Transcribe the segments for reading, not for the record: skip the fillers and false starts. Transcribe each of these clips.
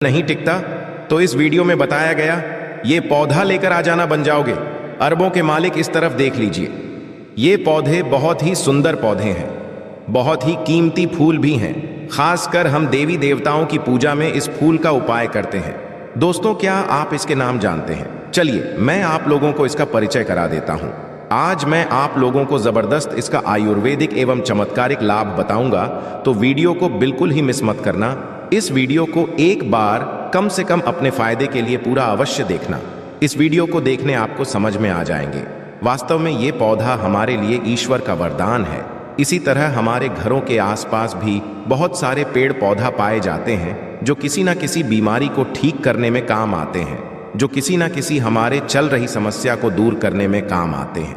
नहीं टिकता तो इस वीडियो में बताया गया ये पौधा लेकर आ जाना बन जाओगे। अरबों के मालिक इस तरफ देख लीजिए, ये पौधे बहुत ही सुंदर पौधे हैं, बहुत ही कीमती फूल भी हैं। खासकर हम देवी देवताओं की पूजा में इस फूल का उपाय करते हैं। दोस्तों, क्या आप इसके नाम जानते हैं? चलिए मैं आप लोगों को इसका परिचय करा देता हूं। आज मैं आप लोगों को जबरदस्त इसका आयुर्वेदिक एवं चमत्कारिक लाभ बताऊंगा, तो वीडियो को बिल्कुल ही मिस मत करना। इस वीडियो को एक बार कम से कम अपने फायदे के लिए पूरा अवश्य देखना। इस वीडियो को देखने आपको समझ में आ जाएंगे। वास्तव में ये पौधा हमारे लिए ईश्वर का वरदान है। इसी तरह हमारे घरों के आसपास भी बहुत सारे पेड़ पौधा पाए जाते हैं जो किसी न किसी बीमारी को ठीक करने में काम आते हैं, जो किसी न किसी हमारे चल रही समस्या को दूर करने में काम आते हैं।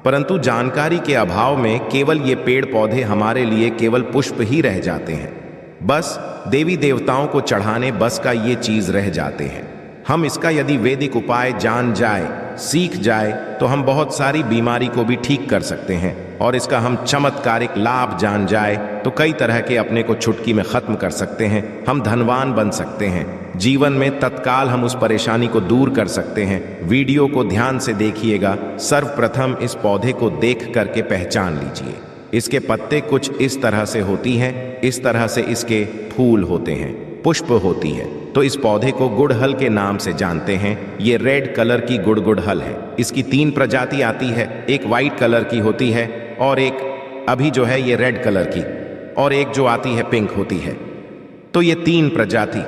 परंतु जानकारी के अभाव में केवल ये पेड़ पौधे हमारे लिए केवल पुष्प ही रह जाते हैं। बस देवी देवताओं को चढ़ाने बस का ये चीज रह जाते हैं। हम इसका यदि वैदिक उपाय जान जाए, सीख जाए, तो हम बहुत सारी बीमारी को भी ठीक कर सकते हैं। और इसका हम चमत्कारिक लाभ जान जाए तो कई तरह के अपने को चुटकी में खत्म कर सकते हैं। हम धनवान बन सकते हैं। जीवन में तत्काल हम उस परेशानी को दूर कर सकते हैं। वीडियो को ध्यान से देखिएगा। सर्वप्रथम इस पौधे को देख करके पहचान लीजिए। इसके पत्ते कुछ इस तरह से होती हैं, इस तरह से इसके फूल होते हैं, पुष्प होती है। तो इस पौधे को गुड़हल के नाम से जानते हैं। ये रेड कलर की गुड़हल है। इसकी 3 प्रजाति आती है, एक वाइट कलर की होती है और एक अभी जो है ये रेड कलर की, और एक जो आती है पिंक होती है। तो ये 3 प्रजाति,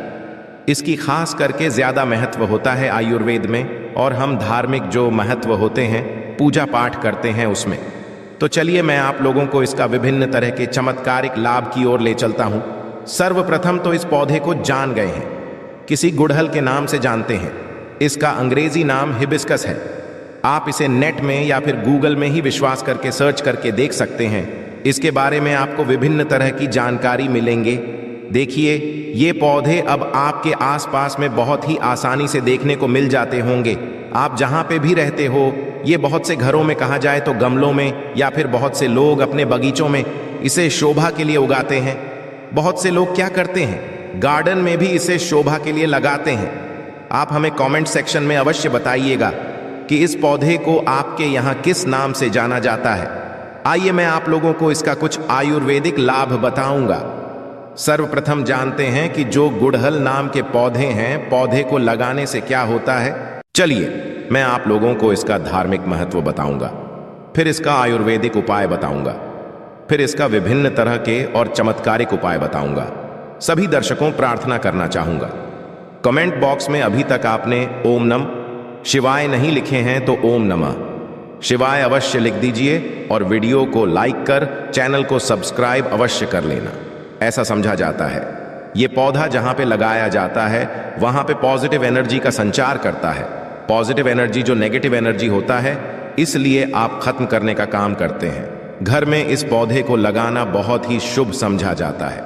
इसकी खास करके ज्यादा महत्व होता है आयुर्वेद में, और हम धार्मिक जो महत्व होते हैं, पूजा पाठ करते हैं उसमें। तो चलिए मैं आप लोगों को इसका विभिन्न तरह के चमत्कारिक लाभ की ओर ले चलता हूं। सर्वप्रथम तो इस पौधे को जान गए हैं, किसी गुड़हल के नाम से जानते हैं। इसका अंग्रेजी नाम हिबिस्कस है। आप इसे नेट में या फिर गूगल में ही विश्वास करके सर्च करके देख सकते हैं। इसके बारे में आपको विभिन्न तरह की जानकारी मिलेंगे। देखिए, ये पौधे अब आपके आसपास में बहुत ही आसानी से देखने को मिल जाते होंगे। आप जहां पे भी रहते हो, ये बहुत से घरों में कहा जाए तो गमलों में, या फिर बहुत से लोग अपने बगीचों में इसे शोभा के लिए उगाते हैं। बहुत से लोग क्या करते हैं, गार्डन में भी इसे शोभा के लिए लगाते हैं। आप हमें कमेंट सेक्शन में अवश्य बताइएगा कि इस पौधे को आपके यहाँ किस नाम से जाना जाता है। आइए मैं आप लोगों को इसका कुछ आयुर्वेदिक लाभ बताऊंगा। सर्वप्रथम जानते हैं कि जो गुड़हल नाम के पौधे हैं, पौधे को लगाने से क्या होता है। चलिए मैं आप लोगों को इसका धार्मिक महत्व बताऊंगा, फिर इसका आयुर्वेदिक उपाय बताऊंगा, फिर इसका विभिन्न तरह के और चमत्कारिक उपाय बताऊंगा। सभी दर्शकों प्रार्थना करना चाहूंगा, कमेंट बॉक्स में अभी तक आपने ओम नम शिवाय नहीं लिखे हैं तो ओम नमः शिवाय अवश्य लिख दीजिए, और वीडियो को लाइक कर चैनल को सब्सक्राइब अवश्य कर लेना। ऐसा समझा जाता है ये पौधा जहां पे लगाया जाता है वहां पे पॉजिटिव एनर्जी का संचार करता है। पॉजिटिव एनर्जी जो नेगेटिव एनर्जी होता है, इसलिए आप खत्म करने का काम करते हैं। घर में इस पौधे को लगाना बहुत ही शुभ समझा जाता है।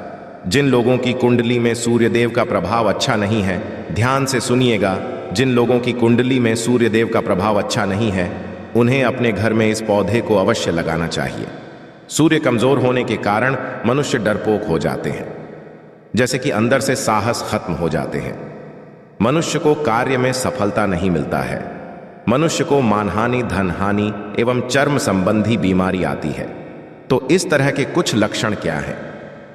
जिन लोगों की कुंडली में सूर्यदेव का प्रभाव अच्छा नहीं है, ध्यान से सुनिएगा, जिन लोगों की कुंडली में सूर्यदेव का प्रभाव अच्छा नहीं है, उन्हें अपने घर में इस पौधे को अवश्य लगाना चाहिए। सूर्य कमजोर होने के कारण मनुष्य डरपोक हो जाते हैं, जैसे कि अंदर से साहस खत्म हो जाते हैं। मनुष्य को कार्य में सफलता नहीं मिलता है। मनुष्य को मानहानि, धनहानि एवं चर्म संबंधी बीमारी आती है। तो इस तरह के कुछ लक्षण क्या हैं?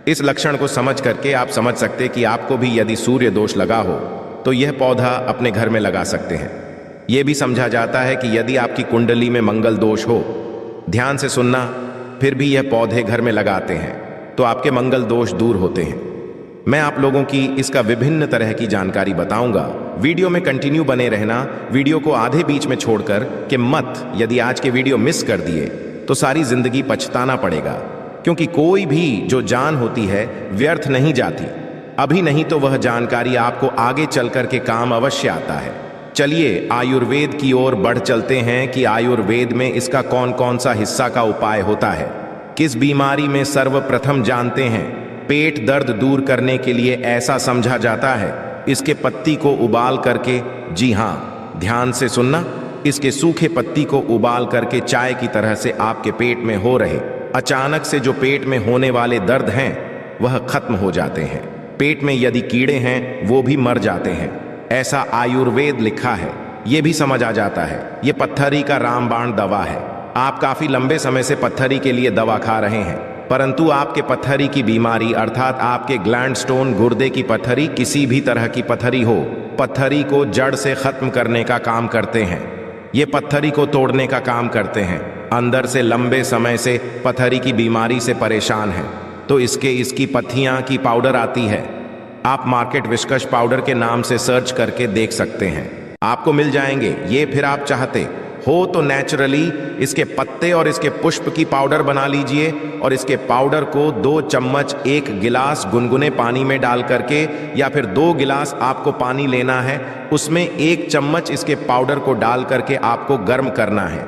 इस लक्षण को समझ करके आप समझ सकते कि आपको भी यदि सूर्य दोष लगा हो तो यह पौधा अपने घर में लगा सकते हैं। यह भी समझा जाता है कि यदि आपकी कुंडली में मंगल दोष हो, ध्यान से सुनना, फिर भी यह पौधे घर में लगाते हैं तो आपके मंगल दोष दूर होते हैं। मैं आप लोगों की इसका विभिन्न तरह की जानकारी बताऊंगा। वीडियो में कंटिन्यू बने रहना, वीडियो को आधे बीच में छोड़कर कि मत। यदि आज के वीडियो मिस कर दिए तो सारी जिंदगी पछताना पड़ेगा, क्योंकि कोई भी जो जान होती है व्यर्थ नहीं जाती। अभी नहीं तो वह जानकारी आपको आगे चल कर के काम अवश्य आता है। चलिए आयुर्वेद की ओर बढ़ चलते हैं कि आयुर्वेद में इसका कौन कौन सा हिस्सा का उपाय होता है। किस बीमारी में सर्वप्रथम जानते हैं, पेट दर्द दूर करने के लिए ऐसा समझा जाता है इसके पत्ती को उबाल करके, जी हाँ ध्यान से सुनना, इसके सूखे पत्ती को उबाल करके चाय की तरह से आपके पेट में हो रहे अचानक से जो पेट में होने वाले दर्द हैं वह खत्म हो जाते हैं। पेट में यदि कीड़े हैं वो भी मर जाते हैं, ऐसा आयुर्वेद लिखा है। ये भी समझ आ जाता है। ये पत्थरी का रामबाण दवा है। आप काफी लंबे समय से पत्थरी के लिए दवा खा रहे हैं, परंतु आपके पत्थरी की बीमारी अर्थात आपके ग्लैंड स्टोन, गुर्दे की पत्थरी, किसी भी तरह की पत्थरी हो, पत्थरी को जड़ से खत्म करने का काम करते हैं। ये पत्थरी को तोड़ने का काम करते हैं। अंदर से लंबे समय से पत्थरी की बीमारी से परेशान हैं तो इसकी पत्तियां की पाउडर आती है। आप मार्केट विस्कस पाउडर के नाम से सर्च करके देख सकते हैं, आपको मिल जाएंगे ये। फिर आप चाहते हो तो नेचुरली इसके पत्ते और इसके पुष्प की पाउडर बना लीजिए और इसके पाउडर को 2 चम्मच 1 गिलास गुनगुने पानी में डाल करके, या फिर 2 गिलास आपको पानी लेना है, उसमें 1 चम्मच इसके पाउडर को डाल करके आपको गर्म करना है।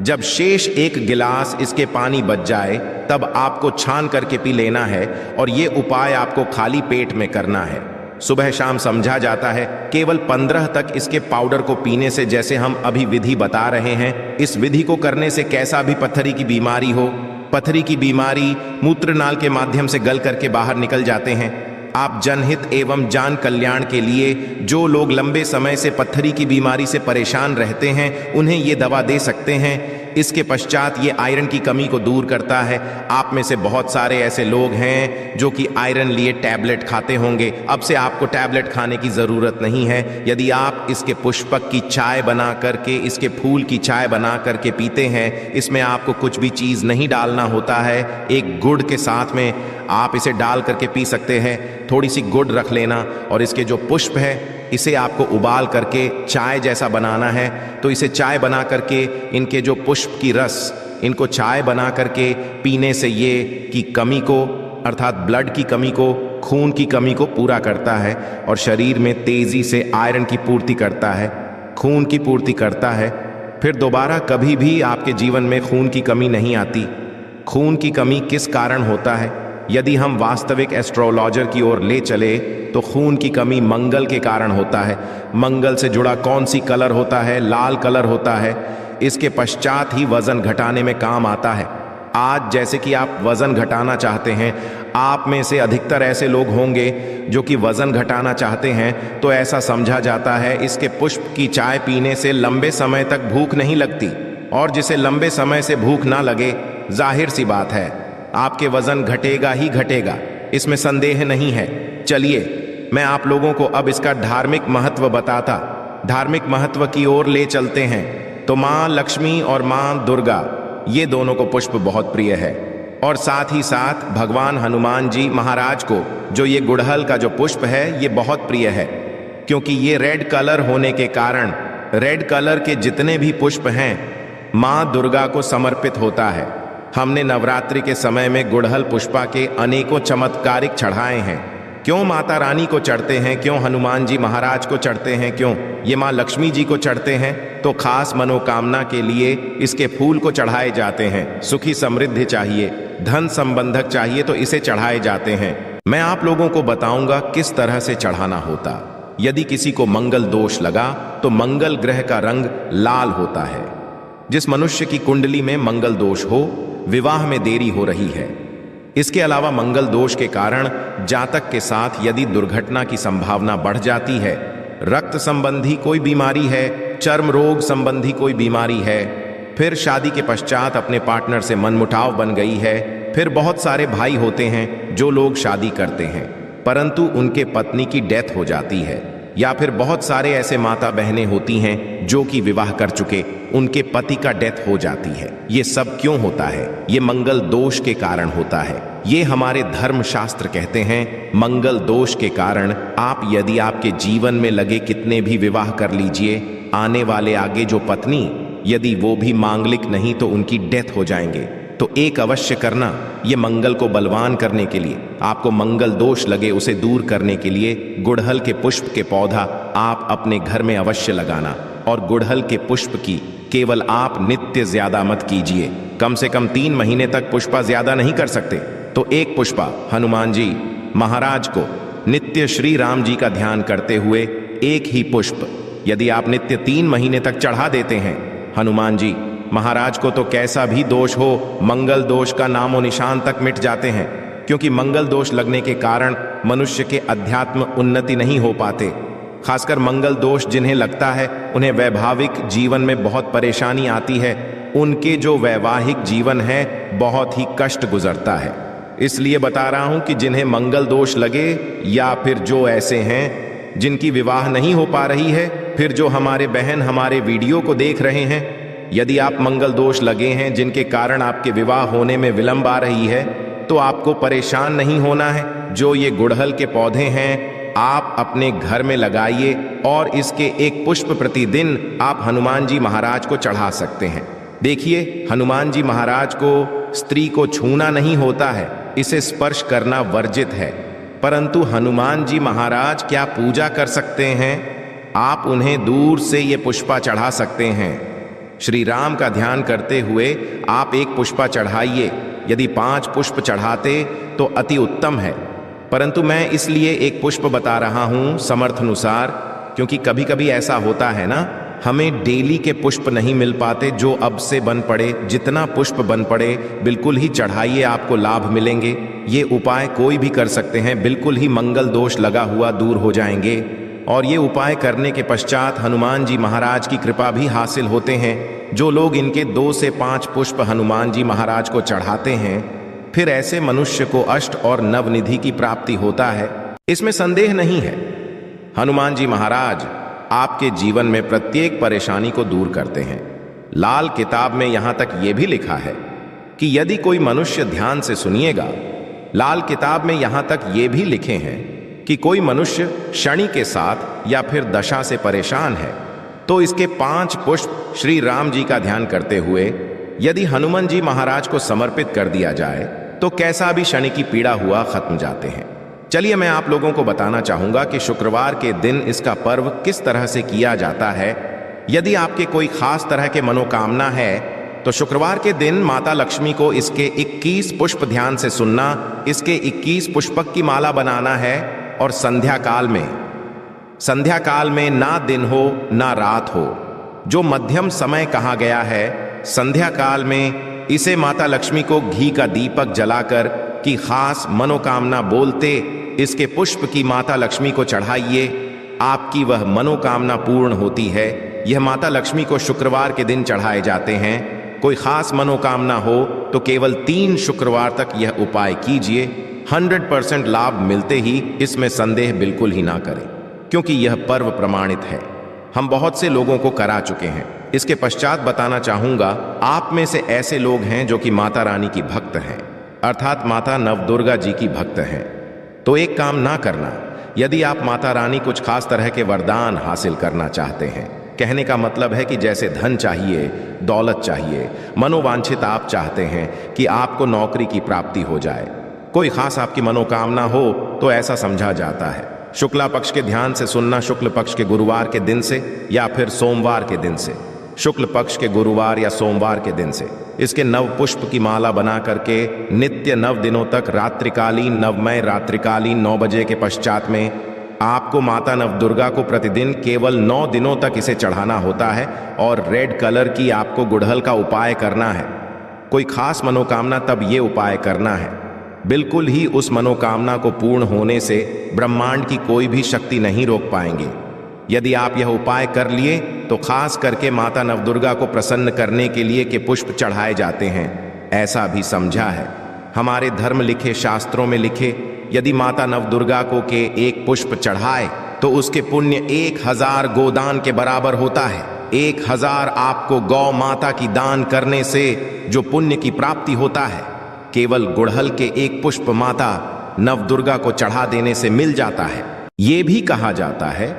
जब शेष 1 गिलास इसके पानी बच जाए तब आपको छान करके पी लेना है और ये उपाय आपको खाली पेट में करना है। सुबह शाम समझा जाता है। केवल 15 तक इसके पाउडर को पीने से, जैसे हम अभी विधि बता रहे हैं, इस विधि को करने से कैसा भी पत्थरी की बीमारी हो, पत्थरी की बीमारी मूत्रनाल के माध्यम से गल करके बाहर निकल जाते हैं। आप जनहित एवं जान कल्याण के लिए जो लोग लंबे समय से पत्थरी की बीमारी से परेशान रहते हैं उन्हें ये दवा दे सकते हैं। इसके पश्चात ये आयरन की कमी को दूर करता है। आप में से बहुत सारे ऐसे लोग हैं जो कि आयरन लिए टैबलेट खाते होंगे। अब से आपको टैबलेट खाने की ज़रूरत नहीं है। यदि आप इसके पुष्पक की चाय बना करके, इसके फूल की चाय बना करके पीते हैं, इसमें आपको कुछ भी चीज़ नहीं डालना होता है। एक गुड़ के साथ में आप इसे डाल करके पी सकते हैं। थोड़ी सी गुड़ रख लेना और इसके जो पुष्प है इसे आपको उबाल करके चाय जैसा बनाना है। तो इसे चाय बना करके, इनके जो पुष्प की रस, इनको चाय बना करके पीने से ये की कमी को, अर्थात ब्लड की कमी को, खून की कमी को पूरा करता है और शरीर में तेजी से आयरन की पूर्ति करता है, खून की पूर्ति करता है। फिर दोबारा कभी भी आपके जीवन में खून की कमी नहीं आती। खून की कमी किस कारण होता है? यदि हम वास्तविक एस्ट्रोलॉजर की ओर ले चले तो खून की कमी मंगल के कारण होता है। मंगल से जुड़ा कौन सी कलर होता है? लाल कलर होता है। इसके पश्चात ही वजन घटाने में काम आता है। आज जैसे कि आप वजन घटाना चाहते हैं, आप में से अधिकतर ऐसे लोग होंगे जो कि वजन घटाना चाहते हैं, तो ऐसा समझा जाता है इसके पुष्प की चाय पीने से लंबे समय तक भूख नहीं लगती। और जिसे लंबे समय से भूख ना लगे, जाहिर सी बात है आपके वजन घटेगा ही घटेगा, इसमें संदेह नहीं है। चलिए मैं आप लोगों को अब इसका धार्मिक महत्व बताता, धार्मिक महत्व की ओर ले चलते हैं। तो माँ लक्ष्मी और माँ दुर्गा, ये दोनों को पुष्प बहुत प्रिय है। और साथ ही साथ भगवान हनुमान जी महाराज को जो ये गुड़हल का जो पुष्प है ये बहुत प्रिय है, क्योंकि ये रेड कलर होने के कारण, रेड कलर के जितने भी पुष्प हैं माँ दुर्गा को समर्पित होता है। हमने नवरात्रि के समय में गुड़हल पुष्पा के अनेकों चमत्कारिक चढ़ाए हैं। क्यों माता रानी को चढ़ते हैं, क्यों हनुमान जी महाराज को चढ़ते हैं, क्यों ये माँ लक्ष्मी जी को चढ़ते हैं? तो खास मनोकामना के लिए इसके फूल को चढ़ाए जाते हैं। सुखी समृद्धि चाहिए, धन संबंधक चाहिए तो इसे चढ़ाए जाते हैं। मैं आप लोगों को बताऊंगा किस तरह से चढ़ाना होता। यदि किसी को मंगल दोष लगा तो मंगल ग्रह का रंग लाल होता है। जिस मनुष्य की कुंडली में मंगल दोष हो, विवाह में देरी हो रही है। इसके अलावा मंगल दोष के कारण जातक के साथ यदि दुर्घटना की संभावना बढ़ जाती है, रक्त संबंधी कोई बीमारी है, चर्म रोग संबंधी कोई बीमारी है, फिर शादी के पश्चात अपने पार्टनर से मनमुटाव बन गई है, फिर बहुत सारे भाई होते हैं जो लोग शादी करते हैं परंतु उनके पत्नी की डेथ हो जाती है, या फिर बहुत सारे ऐसे माता बहनें होती हैं जो कि विवाह कर चुके, उनके पति का डेथ हो जाती है। ये सब क्यों होता है? ये मंगल दोष के कारण होता है। ये हमारे धर्म शास्त्र कहते हैं मंगल दोष के कारण आप यदि आपके जीवन में लगे कितने भी विवाह कर लीजिए, आने वाले आगे जो पत्नी यदि वो भी मांगलिक नहीं तो उनकी डेथ हो जाएंगे। तो एक अवश्य करना, ये मंगल को बलवान करने के लिए, आपको मंगल दोष लगे उसे दूर करने के लिए गुड़हल के पुष्प के पौधा आप अपने घर में अवश्य लगाना। और गुड़हल के पुष्प की केवल आप नित्य ज्यादा मत कीजिए, कम से कम 3 महीने तक पुष्पा ज्यादा नहीं कर सकते। तो एक पुष्पा हनुमान जी महाराज को नित्य श्री राम जी का ध्यान करते हुए एक ही पुष्प यदि आप नित्य 3 महीने तक चढ़ा देते हैं हनुमान जी महाराज को, तो कैसा भी दोष हो, मंगल दोष का नामो निशान तक मिट जाते हैं। क्योंकि मंगल दोष लगने के कारण मनुष्य के अध्यात्म उन्नति नहीं हो पाते। खासकर मंगल दोष जिन्हें लगता है उन्हें वैवाहिक जीवन में बहुत परेशानी आती है, उनके जो वैवाहिक जीवन है बहुत ही कष्ट गुजरता है। इसलिए बता रहा हूं कि जिन्हें मंगल दोष लगे या फिर जो ऐसे हैं जिनकी विवाह नहीं हो पा रही है, फिर जो हमारे बहन हमारे वीडियो को देख रहे हैं, यदि आप मंगल दोष लगे हैं जिनके कारण आपके विवाह होने में विलंब आ रही है, तो आपको परेशान नहीं होना है। जो ये गुड़हल के पौधे हैं आप अपने घर में लगाइए और इसके एक पुष्प प्रतिदिन आप हनुमान जी महाराज को चढ़ा सकते हैं। देखिए, हनुमान जी महाराज को स्त्री को छूना नहीं होता है, इसे स्पर्श करना वर्जित है, परंतु हनुमान जी महाराज क्या पूजा कर सकते हैं? आप उन्हें दूर से ये पुष्पा चढ़ा सकते हैं। श्री राम का ध्यान करते हुए आप एक पुष्पा चढ़ाइए। यदि 5 पुष्प चढ़ाते तो अति उत्तम है, परंतु मैं इसलिए एक पुष्प बता रहा हूं समर्थ अनुसार, क्योंकि कभी कभी ऐसा होता है ना, हमें डेली के पुष्प नहीं मिल पाते जो अब से बन पड़े। जितना पुष्प बन पड़े बिल्कुल ही चढ़ाइए, आपको लाभ मिलेंगे। ये उपाय कोई भी कर सकते हैं, बिल्कुल ही मंगल दोष लगा हुआ दूर हो जाएंगे। और ये उपाय करने के पश्चात हनुमान जी महाराज की कृपा भी हासिल होते हैं। जो लोग इनके 2 से 5 पुष्प हनुमान जी महाराज को चढ़ाते हैं, फिर ऐसे मनुष्य को अष्ट और नवनिधि की प्राप्ति होता है, इसमें संदेह नहीं है। हनुमान जी महाराज आपके जीवन में प्रत्येक परेशानी को दूर करते हैं। लाल किताब में यहां तक यह भी लिखा है कि यदि कोई मनुष्य ध्यान से सुनिएगा, लाल किताब में यहां तक ये भी लिखे हैं कि कोई मनुष्य शनि के साथ या फिर दशा से परेशान है, तो इसके 5 पुष्प श्री राम जी का ध्यान करते हुए यदि हनुमान जी महाराज को समर्पित कर दिया जाए तो कैसा भी शनि की पीड़ा हुआ खत्म जाते हैं। चलिए मैं आप लोगों को बताना चाहूंगा कि शुक्रवार के दिन इसका पर्व किस तरह से किया जाता है। यदि आपके कोई खास तरह के मनोकामना है तो शुक्रवार के दिन माता लक्ष्मी को इसके 21 पुष्प ध्यान से सुनना, इसके 21 पुष्पक की माला बनाना है और संध्या काल में ना दिन हो ना रात हो, जो मध्यम समय कहा गया है, संध्या काल में इसे माता लक्ष्मी को घी का दीपक जलाकर की खास मनोकामना बोलते इसके पुष्प की माता लक्ष्मी को चढ़ाइए, आपकी वह मनोकामना पूर्ण होती है। यह माता लक्ष्मी को शुक्रवार के दिन चढ़ाए जाते हैं। कोई खास मनोकामना हो तो केवल 3 शुक्रवार तक यह उपाय कीजिए, 100% लाभ मिलते ही, इसमें संदेह बिल्कुल ही ना करें, क्योंकि यह पर्व प्रमाणित है। हम बहुत से लोगों को करा चुके हैं। इसके पश्चात बताना चाहूंगा, आप में से ऐसे लोग हैं जो कि माता रानी की भक्त हैं, अर्थात माता नवदुर्गा जी की भक्त हैं, तो एक काम ना करना। यदि आप माता रानी कुछ खास तरह के वरदान हासिल करना चाहते हैं, कहने का मतलब है कि जैसे धन चाहिए, दौलत चाहिए, मनोवांछित आप चाहते हैं कि आपको नौकरी की प्राप्ति हो जाए, कोई खास आपकी मनोकामना हो, तो ऐसा समझा जाता है शुक्ला पक्ष के ध्यान से सुनना, शुक्ल पक्ष के गुरुवार के दिन से या फिर सोमवार के दिन से, शुक्ल पक्ष के गुरुवार या सोमवार के दिन से इसके 9 पुष्प की माला बना करके नित्य 9 दिनों तक रात्रिकालीन, नवमय रात्रिकालीन 9 बजे के पश्चात में आपको माता नवदुर्गा को प्रतिदिन केवल 9 दिनों तक इसे चढ़ाना होता है और रेड कलर की आपको गुड़हल का उपाय करना है। कोई खास मनोकामना तब ये उपाय करना है, बिल्कुल ही उस मनोकामना को पूर्ण होने से ब्रह्मांड की कोई भी शक्ति नहीं रोक पाएंगे। यदि आप यह उपाय कर लिए तो खास करके माता नवदुर्गा को प्रसन्न करने के लिए के पुष्प चढ़ाए जाते हैं। ऐसा भी समझा है, हमारे धर्म लिखे शास्त्रों में लिखे, यदि माता नवदुर्गा को के 1 पुष्प चढ़ाए तो उसके पुण्य 1000 गोदान के बराबर होता है। 1000 आपको गौ माता की दान करने से जो पुण्य की प्राप्ति होता है, केवल गुड़हल के 1 पुष्प माता नवदुर्गा को चढ़ा देने से मिल जाता है। ये भी कहा जाता है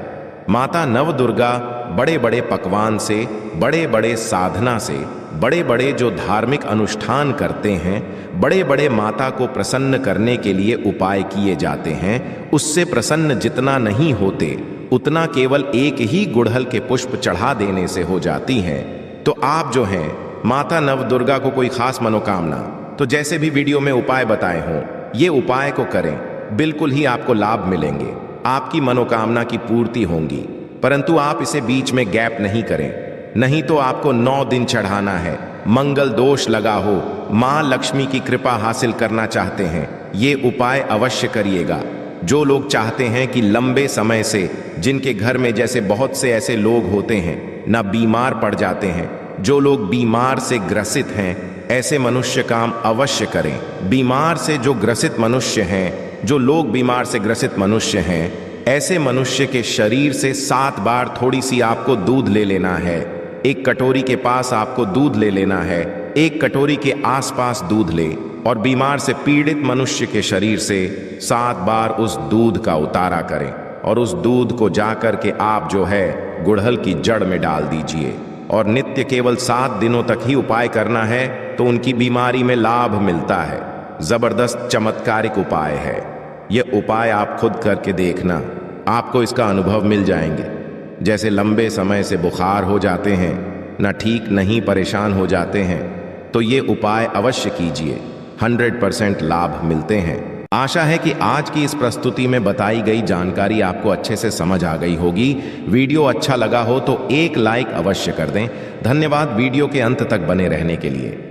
माता नवदुर्गा बड़े बड़े पकवान से, बड़े बड़े साधना से, बड़े बड़े जो धार्मिक अनुष्ठान करते हैं, बड़े बड़े माता को प्रसन्न करने के लिए उपाय किए जाते हैं, उससे प्रसन्न जितना नहीं होते उतना केवल 1 ही गुड़हल के पुष्प चढ़ा देने से हो जाती हैं। तो आप जो हैं माता नवदुर्गा को कोई खास मनोकामना, तो जैसे भी वीडियो में उपाय बताए हों, ये उपाय को करें, बिल्कुल ही आपको लाभ मिलेंगे, आपकी मनोकामना की पूर्ति होंगी। परंतु आप इसे बीच में गैप नहीं करें, नहीं तो आपको 9 दिन चढ़ाना है। मंगल दोष लगा हो, मां लक्ष्मी की कृपा हासिल करना चाहते हैं, ये उपाय अवश्य करिएगा। जो लोग चाहते हैं कि लंबे समय से, जिनके घर में जैसे बहुत से ऐसे लोग होते हैं ना बीमार पड़ जाते हैं, जो लोग बीमार से ग्रसित हैं, ऐसे मनुष्य काम अवश्य करें। बीमार से जो ग्रसित मनुष्य हैं, जो लोग बीमार से ग्रसित मनुष्य हैं, ऐसे मनुष्य के शरीर से 7 बार थोड़ी सी आपको दूध ले लेना है। एक कटोरी के पास आपको दूध ले लेना है, एक कटोरी के आसपास दूध ले और बीमार से पीड़ित मनुष्य के शरीर से 7 बार उस दूध का उतारा करें और उस दूध को जाकर के आप जो है गुड़हल की जड़ में डाल दीजिए और नित्य केवल 7 दिनों तक ही उपाय करना है तो उनकी बीमारी में लाभ मिलता है। जबरदस्त चमत्कारिक उपाय है। यह उपाय आप खुद करके देखना, आपको इसका अनुभव मिल जाएंगे। जैसे लंबे समय से बुखार हो जाते हैं, ना ठीक नहीं परेशान हो जाते हैं, तो ये उपाय अवश्य कीजिए, 100% लाभ मिलते हैं। आशा है कि आज की इस प्रस्तुति में बताई गई जानकारी आपको अच्छे से समझ आ गई होगी। वीडियो अच्छा लगा हो तो एक लाइक अवश्य कर दें। धन्यवाद वीडियो के अंत तक बने रहने के लिए।